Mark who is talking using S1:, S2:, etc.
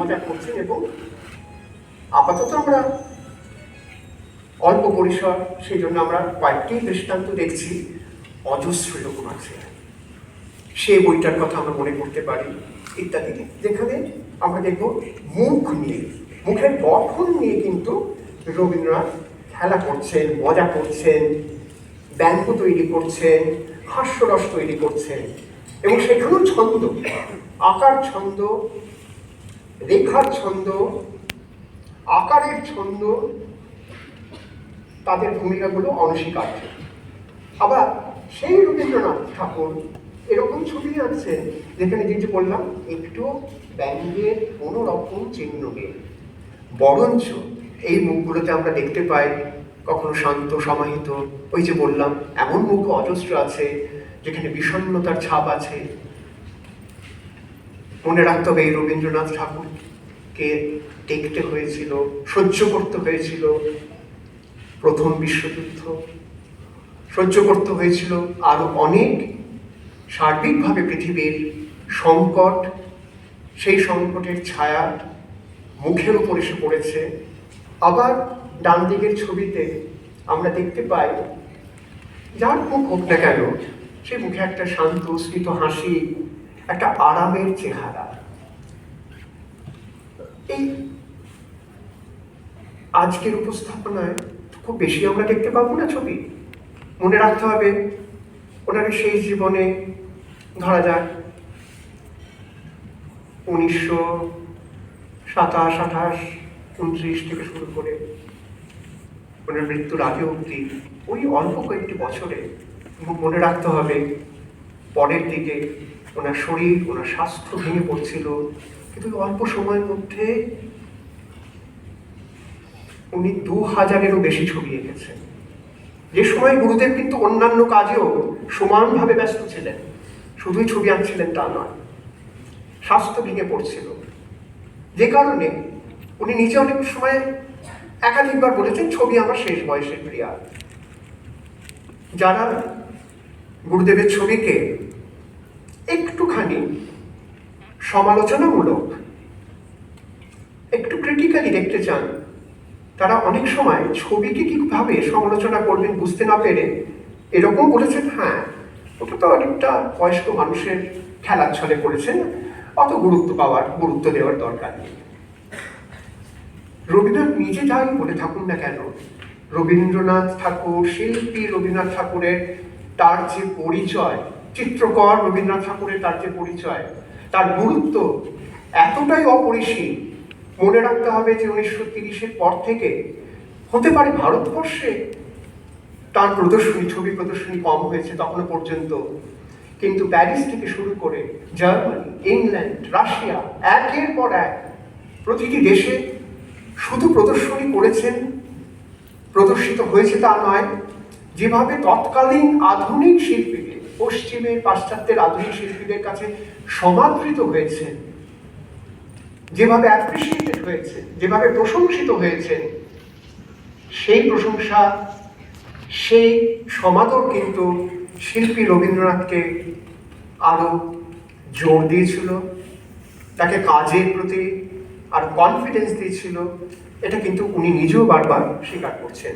S1: মজা করছেন। এবং আপাতত আমরা অল্প পরিসর, সেই জন্য আমরা কয়েকটি দৃষ্টান্ত দেখছি, অজস্র এরকম আছে। সে বইটার কথা আমরা মনে করতে পারি ইত্যাদি, যেখানে আমরা দেখব মুখ নিয়ে, মুখের গঠন নিয়ে কিন্তু রবীন্দ্রনাথ খেলা করছেন, মজা করছেন, ব্যঙ্গ তৈরি করছেন, হাস্যরস তৈরি করছেন। এবং সেখানেও ছন্দ, আকার ছন্দ, রেখার ছন্দ, আকারের ছন্দ, তাদের ভূমিকাগুলো অনস্বীকার্য। আবার সেই রবীন্দ্রনাথ ঠাকুর এরকম ছবি আনছেন যেখানে যেটি বললাম একটু ব্যঙ্গের কোনো রকম চিহ্ন নেই, বরঞ্চ এই মুখগুলোতে আমরা দেখতে পাই কখনো শান্ত সমাহিত, ওই যে বললাম এমন মুখ অজস্র আছে যেখানে বিষণ্ণতার ছাপ আছে। মনে রাখতে হবে এই রবীন্দ্রনাথ ঠাকুরকে দেখতে হয়েছিল, সহ্য করতে হয়েছিল প্রথম বিশ্বযুদ্ধ, সহ্য করতে হয়েছিল আরো অনেক সার্বিকভাবে পৃথিবীর সংকট। সেই সংকটের ছায়া মুখের উপর এসে পড়েছে। আবার ডান দিকের ছবিতে আমরা দেখতে পাই যার মুখ হোক না কেন, সে মুখে একটা শান্ত স্মিত হাসি, একটা আরামের চেহারা। এই আজকের উপস্থাপনায় খুব বেশি আমরা দেখতে পাবো না ছবি। মনে রাখতে হবে ওনার সেই জীবনে ধরা যাক 1927, 28, 29 থেকে শুরু করে ওনার মৃত্যুর আগে অবধি ওই অল্প কয়েকটি বছরে মনে রাখতে হবে পরের দিকে ওনার শরীর, ওনার স্বাস্থ্য ভেঙে পড়ছিল, কিন্তু অল্প সময়ের মধ্যে উনি 2000-এরও বেশি ছবি এঁকেছেন। যে সময় গুরুদেব কিন্তু অন্যান্য কাজেও সমানভাবে ব্যস্ত ছিলেন, শুধুই ছবি আঁকছিলেন তা নয়, স্বাস্থ্য ভেঙে পড়ছিল, যে কারণে উনি নিজে অনেক সময় একাধিকবার বলেছেন ছবি আমার শেষ বয়সের ক্রিয়া। যারা গুরুদেবের ছবিকে একটুখানি সমালোচনামূলক, একটু ক্রিটিক্যালি দেখতে চান, তারা অনেক সময় ছবিকে কিভাবে সমালোচনা করবেন বুঝতে না পেরে এরকম বলেছেন, হ্যাঁ ওটা তো অনেকটা বয়স্ক মানুষের খেলার ছলে করেছেন, অত গুরুত্ব দেওয়ার দরকার নেই। রবীন্দ্রনাথ নিজে যাই বলে থাকুন না কেন, রবীন্দ্রনাথ ঠাকুর, শিল্পী রবীন্দ্রনাথ ঠাকুরের তার যে পরিচয়, চিত্রকর রবীন্দ্রনাথ ঠাকুরের তার যে পরিচয়, তার গুরুত্ব এতটাই অপরিসীম। মনে রাখতে হবে যে 1930-এর পর থেকে হতে পারে ভারতবর্ষে তার ছবি প্রদর্শনী কম হয়েছে তখনও পর্যন্ত, কিন্তু প্যারিস থেকে শুরু করে জার্মানি, ইংল্যান্ড, রাশিয়া, একের পর এক প্রতিটি দেশে শুধু প্রদর্শনী করেছেন, প্রদর্শিত হয়েছে তা নয়, যেভাবে তৎকালীন আধুনিক শিল্পীদের, পশ্চিমের পাশ্চাত্যের আধুনিক শিল্পীদের কাছে সমাদৃত হয়েছে, যেভাবে অ্যাপ্রিসিয়েটেড হয়েছে, যেভাবে প্রশংসিত হয়েছেন, সেই প্রশংসা, সেই সমাদর কিন্তু শিল্পী রবীন্দ্রনাথকে আরো জোর দিয়েছিল, তাকে কাজের প্রতি আর কনফিডেন্স দিয়েছিল। এটা কিন্তু উনি নিজেও বারবার স্বীকার করছেন।